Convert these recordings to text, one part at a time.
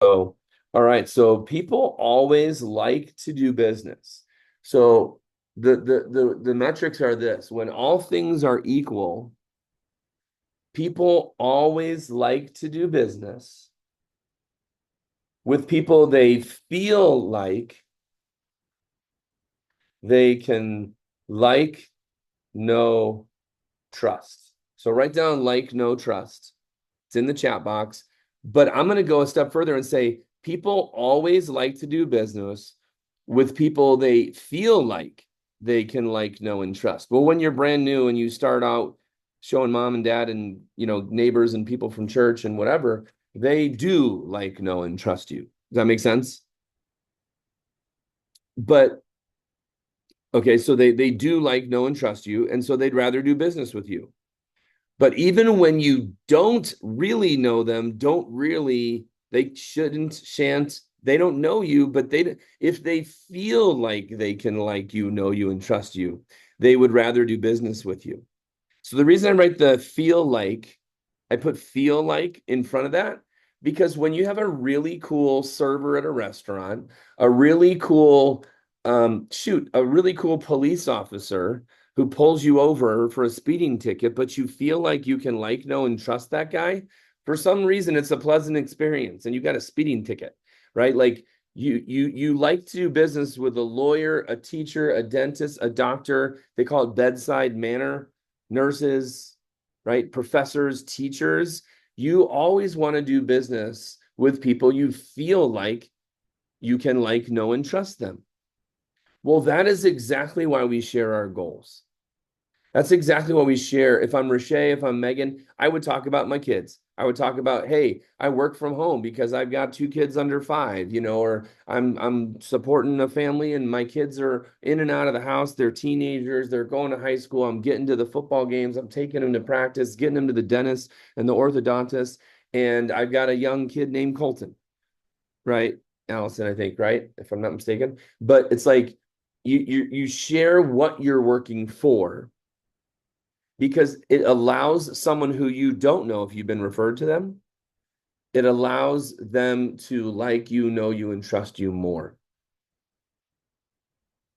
So, all right. So people always like to do business. So the metrics are this: when all things are equal, people always like to do business with people they feel like they can like, know, trust. So write down like, know, trust. It's in the chat box. But I'm going to go a step further and say people always like to do business with people they feel like they can like, know, and trust. Well, when you're brand new and you start out showing mom and dad and neighbors and people from church and whatever, they do like, know, and trust you. Does that make sense? But okay, so they do like, know, and trust you, and so they'd rather do business with you. But even when you don't really know them, they shouldn't, shan't, they don't know you, but if they feel like they can like you, know you, and trust you, they would rather do business with you. So the reason I write the feel like, I put feel like in front of that, because when you have a really cool server at a restaurant, a really cool, a really cool police officer who pulls you over for a speeding ticket, but you feel like you can like, know, and trust that guy, for some reason, it's a pleasant experience and you got a speeding ticket, right? Like you like to do business with a lawyer, a teacher, a dentist, a doctor. They call it bedside manner, nurses, right? Professors, teachers. You always want to do business with people you feel like you can like, know, and trust them. Well, that is exactly why we share our goals. That's exactly what we share. If I'm Rashay, if I'm Megan, I would talk about my kids. I would talk about, hey, I work from home because I've got two kids under 5, or I'm supporting a family and my kids are in and out of the house. They're teenagers, they're going to high school. I'm getting to the football games, I'm taking them to practice, getting them to the dentist and the orthodontist. And I've got a young kid named Colton, right? Allison, I think, right? If I'm not mistaken. But it's like you share what you're working for, because it allows someone who you don't know, if you've been referred to them, it allows them to like you, know you, and trust you more.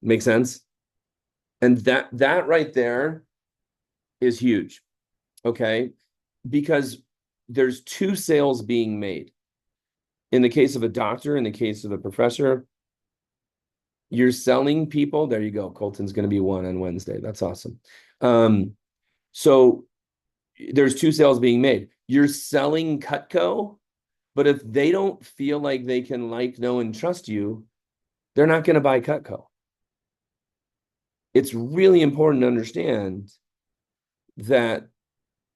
Make sense? And that right there is huge. Okay. Because there's two sales being made. In the case of a doctor, in the case of a professor, you're selling people. There you go. Colton's going to be 1 on Wednesday. That's awesome. So there's two sales being made. You're selling Cutco, but if they don't feel like they can like, know, and trust you, they're not going to buy Cutco. It's really important to understand that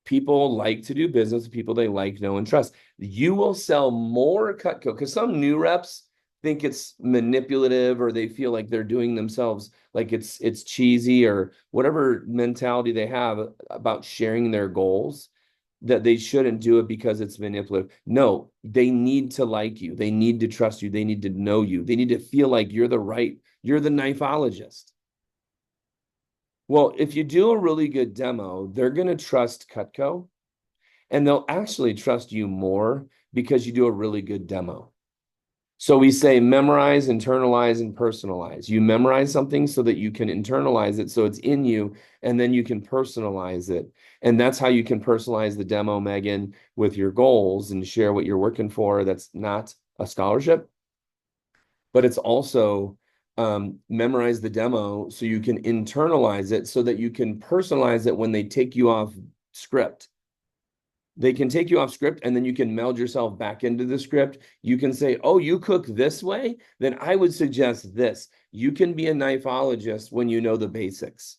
people like to do business with people they like, know, and trust. You will sell more Cutco, because some new reps think it's manipulative, or they feel like they're doing themselves, like it's cheesy, or whatever mentality they have about sharing their goals, that they shouldn't do it because it's manipulative. No, they need to like you. They need to trust you. They need to know you. They need to feel like you're the knifeologist. Well, if you do a really good demo, they're going to trust Cutco, and they'll actually trust you more because you do a really good demo. So we say memorize, internalize, and personalize. You memorize something so that you can internalize it, so it's in you, and then you can personalize it. And that's how you can personalize the demo, Megan, with your goals and share what you're working for. That's not a scholarship, but it's also memorize the demo so you can internalize it, so that you can personalize it when they take you off script. They can take you off script, and then you can meld yourself back into the script. You can say, oh, you cook this way? Then I would suggest this. You can be a knifeologist when you know the basics.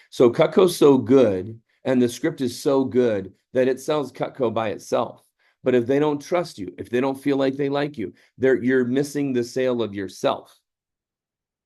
So Cutco's so good, and the script is so good, that it sells Cutco by itself. But if they don't trust you, if they don't feel like they like you, you're missing the sale of yourself.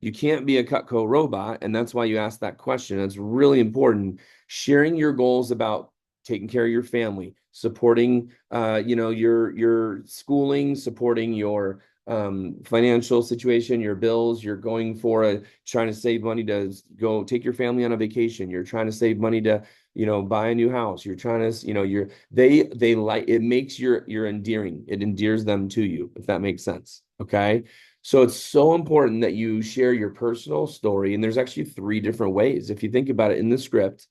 You can't be a Cutco robot, and that's why you ask that question. It's really important. Sharing your goals about taking care of your family, supporting, your schooling, supporting your financial situation, your bills. You're going for trying to save money to go take your family on a vacation. You're trying to save money to buy a new house. You're trying to, they like, it makes you're endearing. It endears them to you, if that makes sense. Okay. So it's so important that you share your personal story. And there's actually three different ways. If you think about it in the script,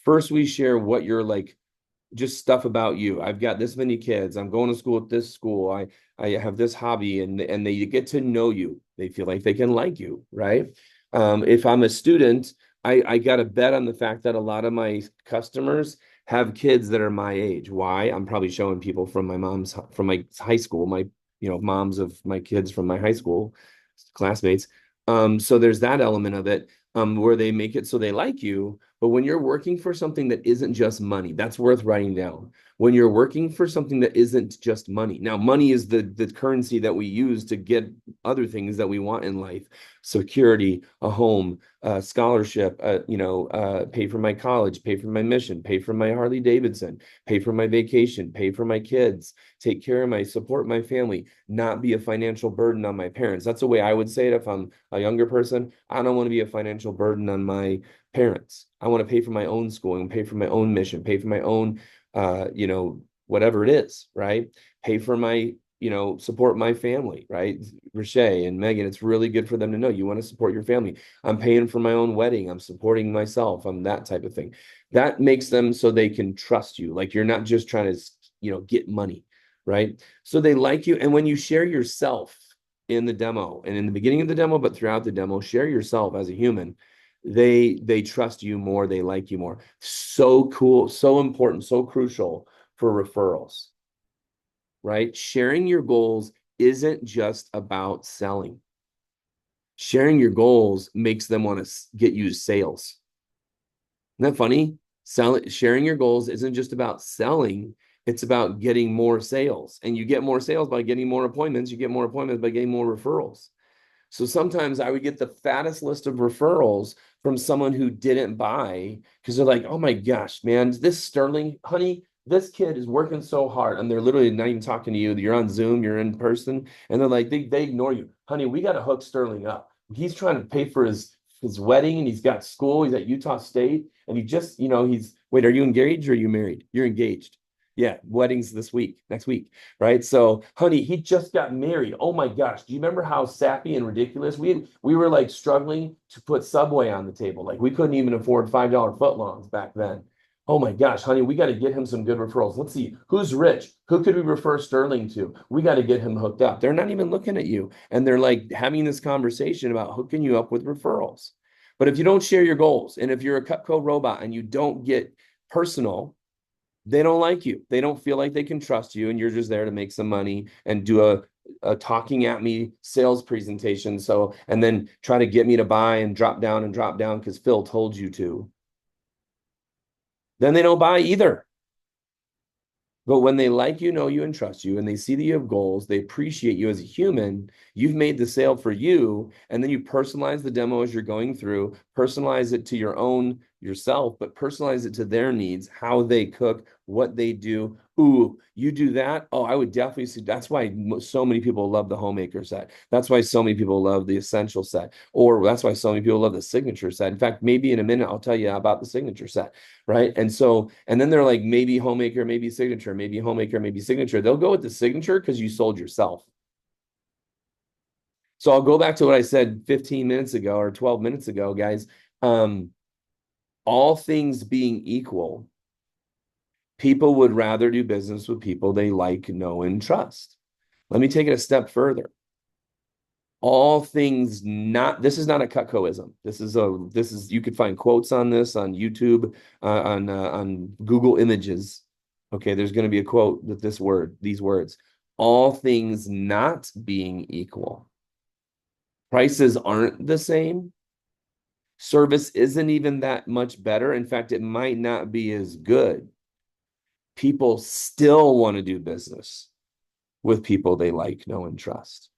first we share what you're like, just stuff about you. I've got this many kids. I'm going to school at this school. I have this hobby, and they get to know you. They feel like they can like you, right? If I'm a student, I got to bet on the fact that a lot of my customers have kids that are my age. Why? I'm probably showing people from my high school, my moms of my kids from my high school classmates. So there's that element of it, where they make it so they like you. But when you're working for something that isn't just money, that's worth writing down. When you're working for something that isn't just money. Now, money is the currency that we use to get other things that we want in life: security, a home, scholarship, pay for my college, pay for my mission, pay for my Harley Davidson, pay for my vacation, pay for my kids, take care of support my family, not be a financial burden on my parents. That's the way I would say it if I'm a younger person. I don't want to be a financial burden on my parents. I want to pay for my own schooling, pay for my own mission, pay for my own, whatever it is, right? Pay for my, support my family, right? Riche and Megan, it's really good for them to know you want to support your family. I'm paying for my own wedding. I'm supporting myself. I'm that type of thing. That makes them so they can trust you. Like you're not just trying to, get money, right? So they like you. And when you share yourself in the demo and in the beginning of the demo, but throughout the demo, share yourself as a human, they trust you more, they like you more. So cool, so important, so crucial for referrals, right? Sharing your goals isn't just about selling. Sharing your goals makes them want to get you sales. Isn't that funny? Sharing your goals isn't just about selling, it's about getting more sales. And you get more sales by getting more appointments. You get more appointments by getting more referrals. So sometimes I would get the fattest list of referrals from someone who didn't buy because they're like, oh my gosh, man, this Sterling, honey, this kid is working so hard. And they're literally not even talking to you. You're on Zoom, you're in person. And they're like, they ignore you. Honey, we got to hook Sterling up. He's trying to pay for his wedding, and he's got school. He's at Utah State. And he just, wait, are you engaged or are you married? You're engaged. Yeah, weddings next week, right? So, honey, he just got married. Oh my gosh, do you remember how sappy and ridiculous we were like struggling to put Subway on the table? Like we couldn't even afford $5 footlongs back then. Oh my gosh, honey, we got to get him some good referrals. Let's see who's rich. Who could we refer Sterling to? We got to get him hooked up. They're not even looking at you, and they're like having this conversation about hooking you up with referrals. But if you don't share your goals, and if you're a Cutco robot and you don't get personal, they don't like you. They don't feel like they can trust you, and you're just there to make some money and do a talking at me sales presentation. So, and then try to get me to buy and drop down because Phil told you to. Then they don't buy either. But when they like you, know you, and trust you, and they see that you have goals, they appreciate you as a human, you've made the sale for you, and then you personalize the demo as you're going through, personalize it to yourself, but personalize it to their needs, how they cook, what they do. Ooh, you do that? Oh, I would definitely see. That's why so many people love the homemaker set. That's why so many people love the essential set, or that's why so many people love the signature set. In fact, maybe in a minute, I'll tell you about the signature set, right? And then they're like, maybe homemaker, maybe signature, maybe homemaker, maybe signature. They'll go with the signature because you sold yourself. So I'll go back to what I said 15 minutes ago or 12 minutes ago, guys. All things being equal, people would rather do business with people they like, know, and trust. Let me take it a step further. All things not, this is not a Cutcoism. You could find quotes on this on YouTube, on Google Images. Okay, there's going to be a quote with these words. All things not being equal. Prices aren't the same. Service isn't even that much better. In fact, it might not be as good. People still want to do business with people they like, know, and trust.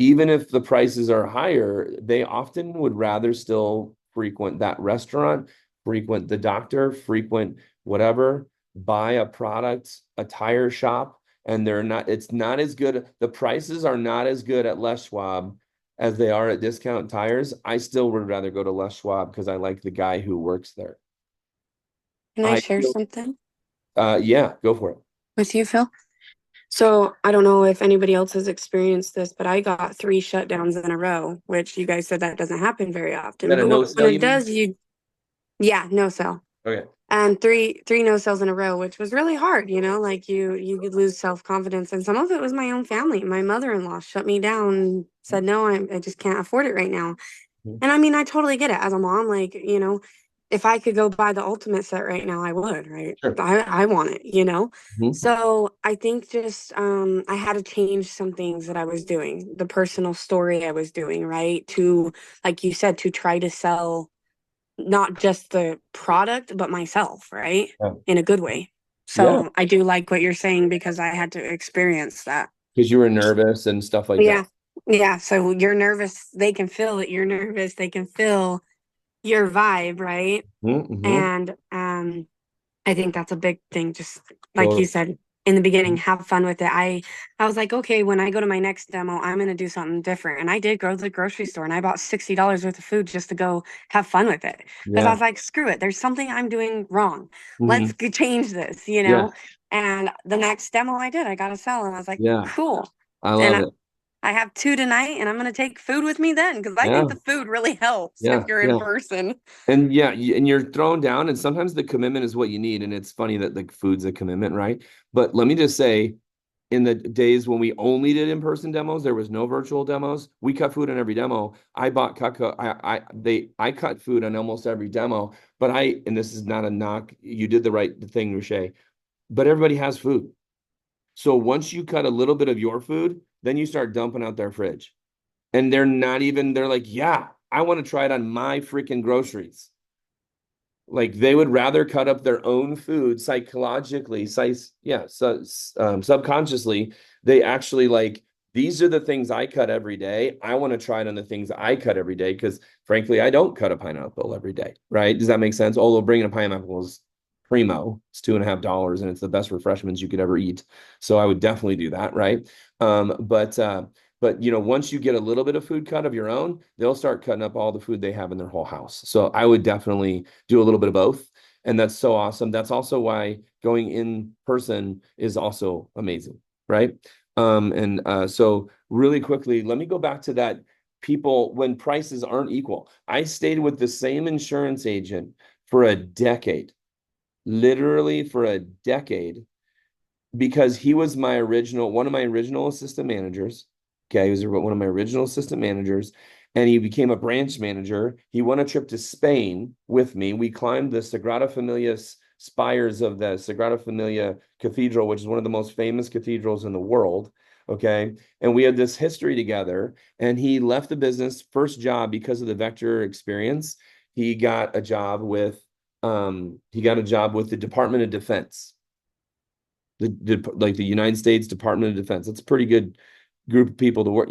Even if the prices are higher, they often would rather still frequent that restaurant, frequent the doctor, frequent whatever, buy a product, a tire shop, and it's not as good. The prices are not as good at Les Schwab as they are at Discount Tires. I still would rather go to Les Schwab because I like the guy who works there. Can I I share feel, something yeah, go for it. with you, Phil? So I don't know if anybody else has experienced this, but I got three shutdowns in a row, which you guys said that doesn't happen very Is often. that a But no when sell, it you mean? does, yeah, no sell. Okay. And three no sells in a row, which was really hard, like you could lose self-confidence. And some of it was my own family. My mother-in-law shut me down and said, no, I just can't afford it right now. Mhm. And I mean, I totally get it as a mom, like, if I could go buy the ultimate set right now, I would, right? Sure. I want it. Mhm. So I think just I had to change some things that I was doing, the personal story I was doing, right? To, like you said, to try to sell not just the product, but myself, right? Yeah. In a good way. Yeah. So I do like what you're saying because I had to experience that. Because you were nervous and stuff like that. Yeah. Yeah. So you're nervous. They can feel that you're nervous. They can feel your vibe, right? Mm-hmm. And I think that's a big thing. Just like you Totally. said in the beginning, have fun with it. I was like, okay, when I go to my next demo, I'm gonna do something different. And I did go to the grocery store and I bought $60 worth of food just to go have fun with it. Because I Yeah. was like, screw it, there's something I'm doing wrong. Let's Hmm. change this, Yeah. And the next demo I did, I got a sell, and I was like, Yeah. cool. I And love it. I have two tonight, and I'm gonna take food with me then because I think Yeah. the food really helps if Yeah. you're in Yeah. person. And yeah, and you're thrown down, and sometimes the commitment is what you need. And it's funny that the food's a commitment, right? But let me just say, in the days when we only did in-person demos, there was no virtual demos. We cut food on every demo. I bought Cutco. I cut food on almost every demo. But and this is not a knock. You did the right thing, Rushay. But everybody has food. So once you cut a little bit of your food, then you start dumping out their fridge. And they're like, yeah, I want to try it on my freaking groceries. Like they would rather cut up their own food psychologically, subconsciously. They actually like, these are the things I cut every day. I want to try it on the things I cut every day because, frankly, I don't cut a pineapple every day. Right? Does that make sense? Although bringing a pineapple is primo, it's $2.50, and it's the best refreshments you could ever eat. So I would definitely do that. Right? But once you get a little bit of food cut of your own, they'll start cutting up all the food they have in their whole house. So I would definitely do a little bit of both. And that's so awesome. That's also why going in person is also amazing, right? So really quickly, let me go back to that people when prices aren't equal. I stayed with the same insurance agent for a decade, literally for a decade, because he was one of my original assistant managers. Okay, he was one of my original assistant managers, and he became a branch manager. He won a trip to Spain with me. We climbed the Sagrada Familia spires of the Sagrada Familia Cathedral, which is one of the most famous cathedrals in the world. Okay, and we had this history together. And he left the business first job because of the Vector experience. He got a job with the Department of Defense, the United States Department of Defense. It's a pretty good group of people to work,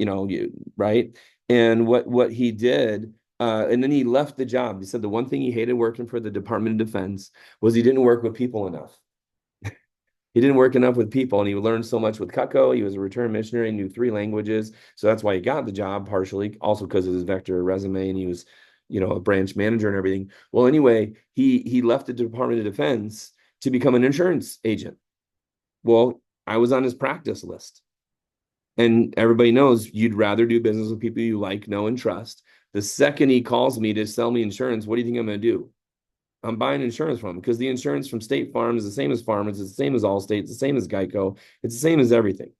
right? And what he did, and then he left the job. He said the one thing he hated working for the Department of Defense was he didn't work with people enough. He didn't work enough with people, and he learned so much with Cutco. He was a return missionary, knew three languages, so that's why he got the job. Partially, also because of his Vector resume, and he was, a branch manager and everything. Well, anyway, he left the Department of Defense to become an insurance agent. Well, I was on his practice list. And everybody knows you'd rather do business with people you like, know, and trust. The second he calls me to sell me insurance, what do you think I'm going to do? I'm buying insurance from him because the insurance from State Farm is the same as Farmers, it's the same as Allstate, it's the same as Geico, it's the same as everything.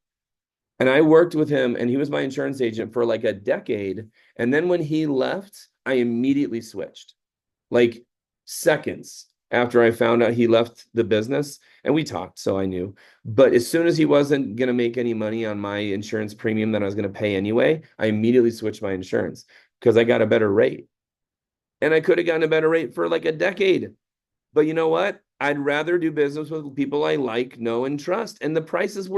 And I worked with him, and he was my insurance agent for like a decade. And then when he left, I immediately switched, like seconds after I found out he left the business. And we talked, so I knew. But as soon as he wasn't going to make any money on my insurance premium that I was going to pay anyway, I immediately switched my insurance because I got a better rate. And I could have gotten a better rate for like a decade. But you know what? I'd rather do business with people I like, know, and trust. And the prices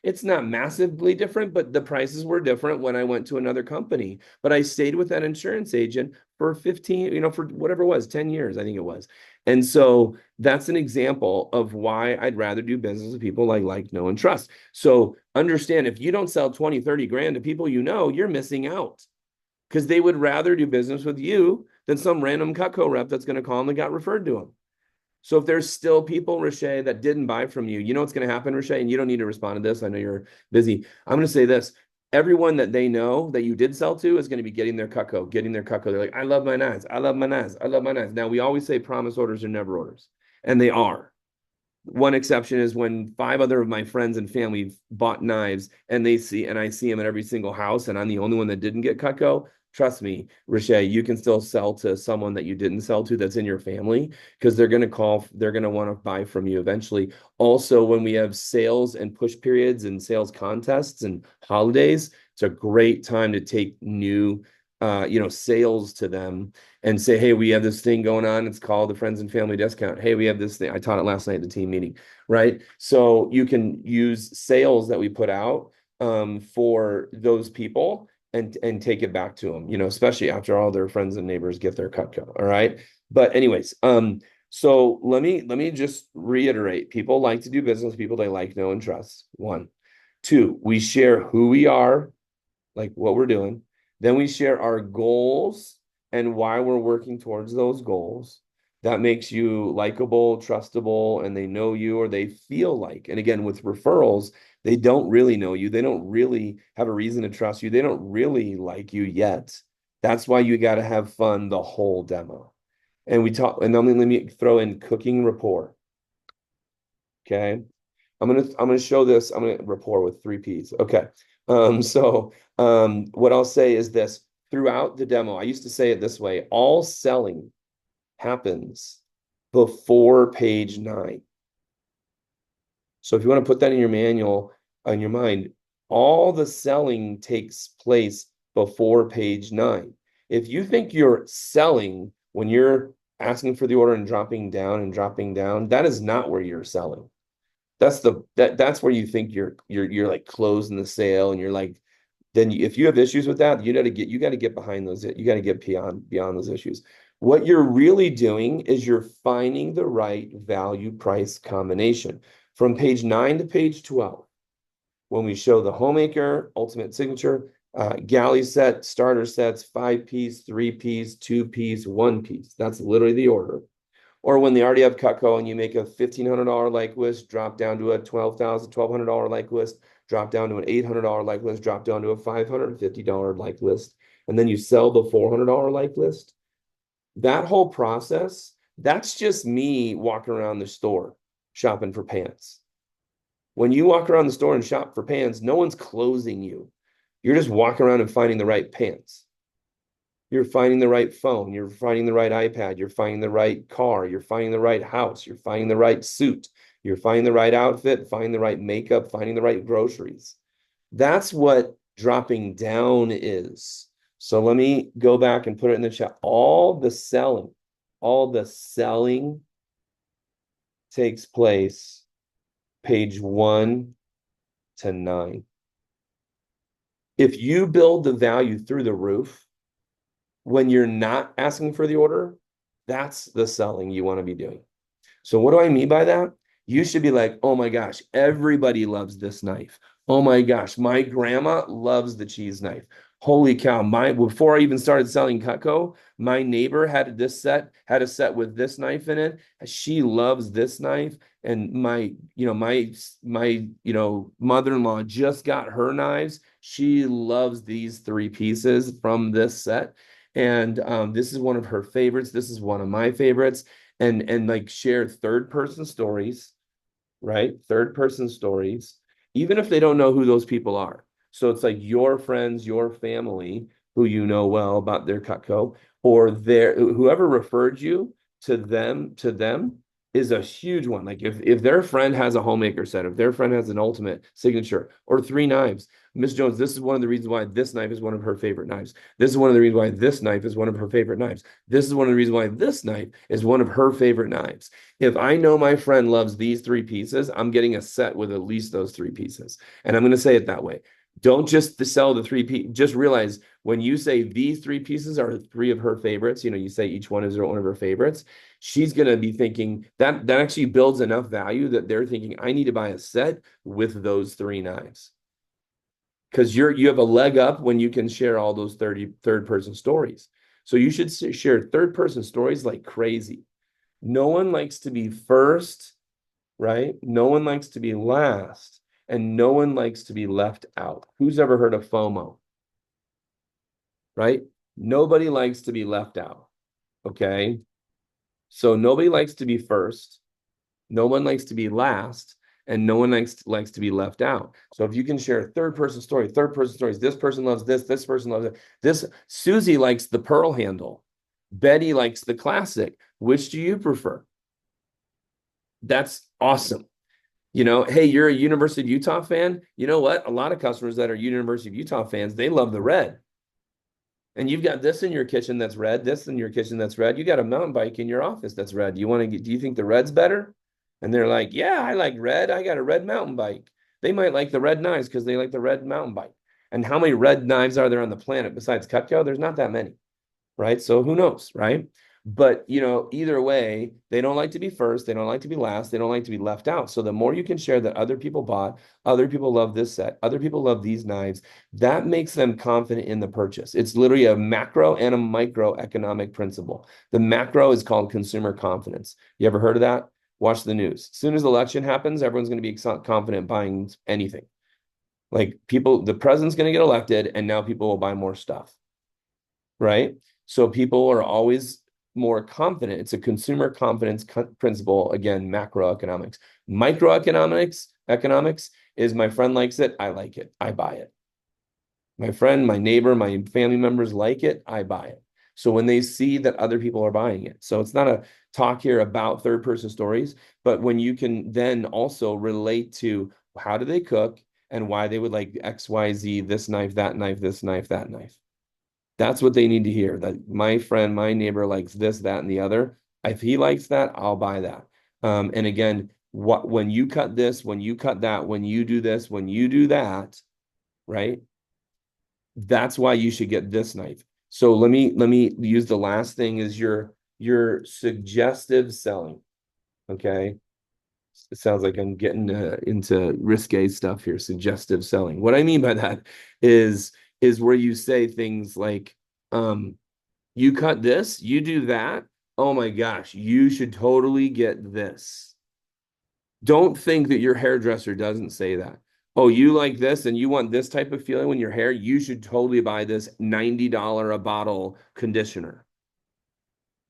it's not massively different, but the prices were different when I went to another company. But I stayed with that insurance agent for 15, for whatever it was, 10 years, I think it was. And so that's an example of why I'd rather do business with people I like, know, and trust. So understand, if you don't sell 20, 30 grand to people you're missing out because they would rather do business with you than some random Cutco rep that's going to call them that got referred to them. So if there's still people, Rashay, that didn't buy from you, you know what's going to happen, Rashay? And you don't need to respond to this. I know you're busy. I'm going to say this. Everyone that they know that you did sell to is going to be getting their Cutco, getting their Cutco. They're like, I love my knives. I love my knives. I love my knives. Now, we always say promise orders are never orders, and they are. One exception is when 5 other of my friends and family bought knives and I see them at every single house, and I'm the only one that didn't get Cutco. Trust me, Rashay, you can still sell to someone that you didn't sell to that's in your family, because they're going to want to buy from you eventually. Also, when we have sales and push periods and sales contests and holidays, it's a great time to take new sales to them and say, hey, we have this thing going on. It's called the friends and family discount. Hey, we have this thing. I taught it last night at the team meeting, right? So you can use sales that we put out for those people and take it back to them, especially after all their friends and neighbors get their Cutco. All right. But anyways, so let me just reiterate. People like to do business, people they like, know, and trust. 1. 2, we share who we are, like what we're doing. Then we share our goals and why we're working towards those goals. That makes you likable, trustable, and they know you, or they feel like. And again, with referrals, they don't really know you. They don't really have a reason to trust you. They don't really like you yet. That's why you got to have fun the whole demo. And we talk, and then let me throw in cooking rapport. Okay. I'm gonna show this. I'm gonna rapport with 3 P's. Okay. What I'll say is this: throughout the demo, I used to say it this way: all selling happens before page 9. So if you want to put that in your manual, in your mind, all the selling takes place before page 9. If you think you're selling when you're asking for the order and dropping down, that is not where you're selling. That's where you think you're like closing the sale, and you're like, then if you have issues with that, you got to get behind those. You got to get beyond those issues. What you're really doing is you're finding the right value price combination from page 9 to page 12. When we show the homemaker, ultimate signature, galley set, starter sets, 5-piece, 3-piece, 2-piece, 1-piece. That's literally the order. Or when they already have Cutco and you make a $1,500 like list, drop down to a $1,200 like list, drop down to an $800 like list, drop down to a $550 like list, and then you sell the $400 like list. That whole process, that's just me walking around the store shopping for pants. When you walk around the store and shop for pants, no one's closing you. You're just walking around and finding the right pants. You're finding the right phone. You're finding the right iPad. You're finding the right car. You're finding the right house. You're finding the right suit. You're finding the right outfit, finding the right makeup, finding the right groceries. That's what dropping down is. So let me go back and put it in the chat. All the selling takes place page 1 to 9. If you build the value through the roof, when you're not asking for the order, that's the selling you want to be doing. So what do I mean by that? You should be like, oh my gosh, everybody loves this knife. Oh my gosh, my grandma loves the cheese knife. Holy cow, before I even started selling Cutco, my neighbor had a set with this knife in it. She loves this knife. And my mother-in-law just got her knives. She loves these 3 pieces from this set. And this is one of her favorites. This is one of my favorites. And like share third-person stories, right? Third-person stories, even if they don't know who those people are. So it's like your friends, your family, who you know well about their Cutco, or whoever referred you to them is a huge one. Like if their friend has a homemaker set, if their friend has an ultimate signature or 3 knives, Miss Jones, this is one of the reasons why this knife is one of her favorite knives. This is one of the reasons why this knife is one of her favorite knives. This is one of the reasons why this knife is one of her favorite knives. If I know my friend loves these 3 pieces, I'm getting a set with at least those 3 pieces. And I'm going to say it that way. Don't just sell the 3 pieces. Just realize when you say these 3 pieces are 3 of her favorites, you say each one is one of her favorites, she's going to be thinking that actually builds enough value that they're thinking, I need to buy a set with those 3 knives. Because you have a leg up when you can share all those third-person stories. So you should share third-person stories like crazy. No one likes to be first, right? No one likes to be last, and no one likes to be left out. Who's ever heard of FOMO, right? Nobody likes to be left out, okay? So nobody likes to be first, no one likes to be last, and no one likes to be left out. So if you can share third person stories, this person loves this person loves it. This Susie likes the pearl handle. Betty likes the classic. Which do you prefer? That's awesome. You know, hey, you're a University of Utah fan. You know what? A lot of customers that are University of Utah fans, they love the red. And you've got this in your kitchen that's red, this in your kitchen that's red. You got a mountain bike in your office that's red. Do you think the red's better? And they're like, yeah, I like red. I got a red mountain bike. They might like the red knives because they like the red mountain bike. And how many red knives are there on the planet besides Cutco? There's not that many, right? So who knows, right? But either way, they don't like to be first, they don't like to be last, they don't like to be left out. So the more you can share that other people bought, other people love this set, other people love these knives, that makes them confident in the purchase. It's literally a macro and a micro economic principle. The macro is called consumer confidence. You ever heard of that? Watch the news. As soon as the election happens, everyone's going to be confident buying anything. Like the president's going to get elected, and now people will buy more stuff, right? So people are always more confident. It's a consumer confidence principle. Again, macroeconomics. Economics is my friend likes it, I like it, I buy it. My friend, my neighbor, my family members like it, I buy it. So when they see that other people are buying it. So it's not a talk here about third person stories, but when you can then also relate to how do they cook and why they would like XYZ, this knife, that knife, this knife, that knife. That's what they need to hear. That my friend, my neighbor likes this, that, and the other. If he likes that, I'll buy that. And again, when you cut this, when you cut that, when you do this, when you do that, right? That's why you should get this knife. So let me use the last thing is your suggestive selling. Okay. It sounds like I'm getting into risque stuff here. Suggestive selling. What I mean by that is where you say things like, you cut this, you do that. Oh my gosh, you should totally get this. Don't think that your hairdresser doesn't say that. Oh, you like this and you want this type of feeling when your hair, you should totally buy this $90 a bottle conditioner.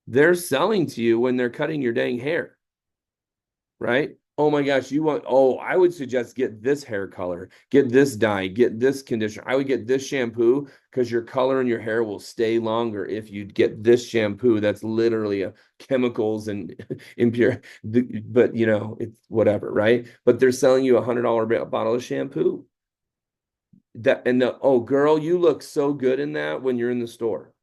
They're selling to you when they're cutting your dang hair, right? Oh my gosh, I would suggest get this hair color, get this dye, get this conditioner. I would get this shampoo because your color and your hair will stay longer if you get this shampoo that's literally chemicals and impure. But it's whatever, right? But they're selling you $100 bottle of shampoo. Oh girl, you look so good in that when you're in the store.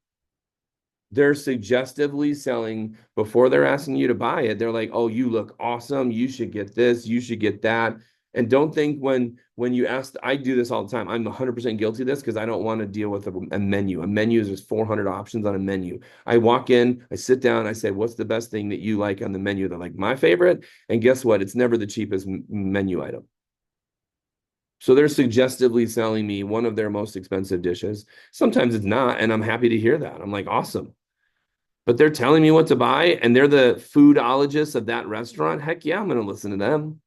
They're suggestively selling before they're asking you to buy it. They're like, oh, you look awesome, you should get this, you should get that. And don't think when you ask, I do this all the time, I'm 100% guilty of this because I don't want to deal with a menu. A menu is just 400 options on a menu. I walk in, I sit down, I say, what's the best thing that you like on the menu? They're like, my favorite. And guess what? It's never the cheapest menu item. So they're suggestively selling me one of their most expensive dishes. Sometimes it's not, and I'm happy to hear that. I'm like, awesome. But they're telling me what to buy, and they're the foodologists of that restaurant. Heck yeah, I'm going to listen to them.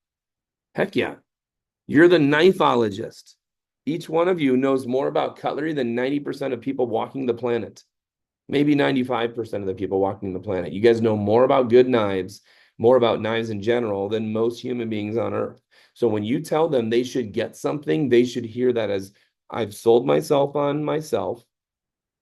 Heck yeah. You're the knifeologist. Each one of you knows more about cutlery than 90% of people walking the planet. Maybe 95% of the people walking the planet. You guys know more about good knives, more about knives in general than most human beings on earth. So when you tell them they should get something, they should hear that as I've sold myself on myself.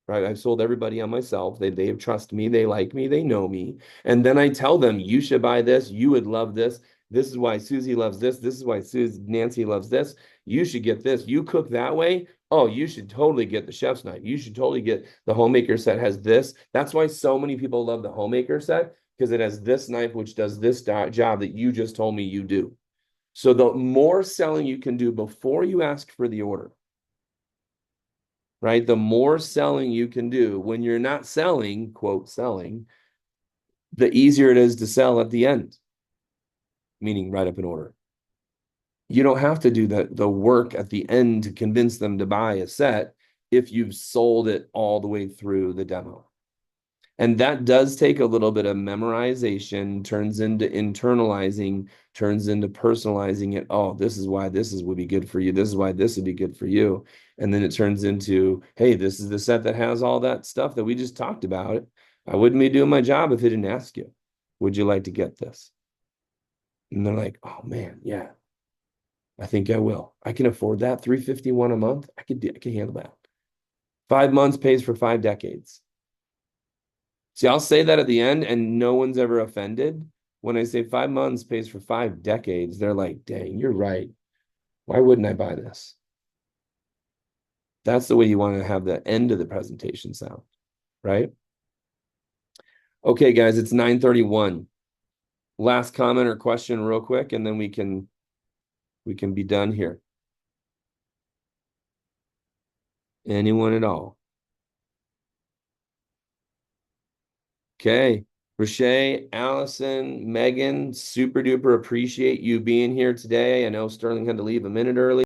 Right. I've sold everybody on myself. They trust me. They like me. They know me. And then I tell them, you should buy this. You would love this. This is why Susie loves this. This is why Nancy loves this. You should get this. You cook that way. Oh, you should totally get the chef's knife. You should totally get the homemaker set has this. That's why so many people love the homemaker set because it has this knife, which does this job that you just told me you do. So the more selling you can do before you ask for the order, right? The more selling you can do when you're not selling, quote, selling, the easier it is to sell at the end, meaning write up an order. You don't have to do the work at the end to convince them to buy a set if you've sold it all the way through the demo. And that does take a little bit of memorization, turns into internalizing, turns into personalizing it. Oh, this is why would be good for you. This is why this would be good for you. And then it turns into, hey, this is the set that has all that stuff that we just talked about. I wouldn't be doing my job if I didn't ask you, would you like to get this? And they're like, oh man, yeah, I think I will. I can afford that. 351 a month. I can handle that. 5 months pays for 5 decades. See, I'll say that at the end, and no one's ever offended. When I say 5 months pays for 5 decades, they're like, dang, you're right. Why wouldn't I buy this? That's the way you want to have the end of the presentation sound, right? Okay, guys, it's 9:31. Last comment or question real quick, and then we can be done here. Anyone at all? Okay. Rashay, Allison, Megan, super duper appreciate you being here today. I know Sterling had to leave a minute early.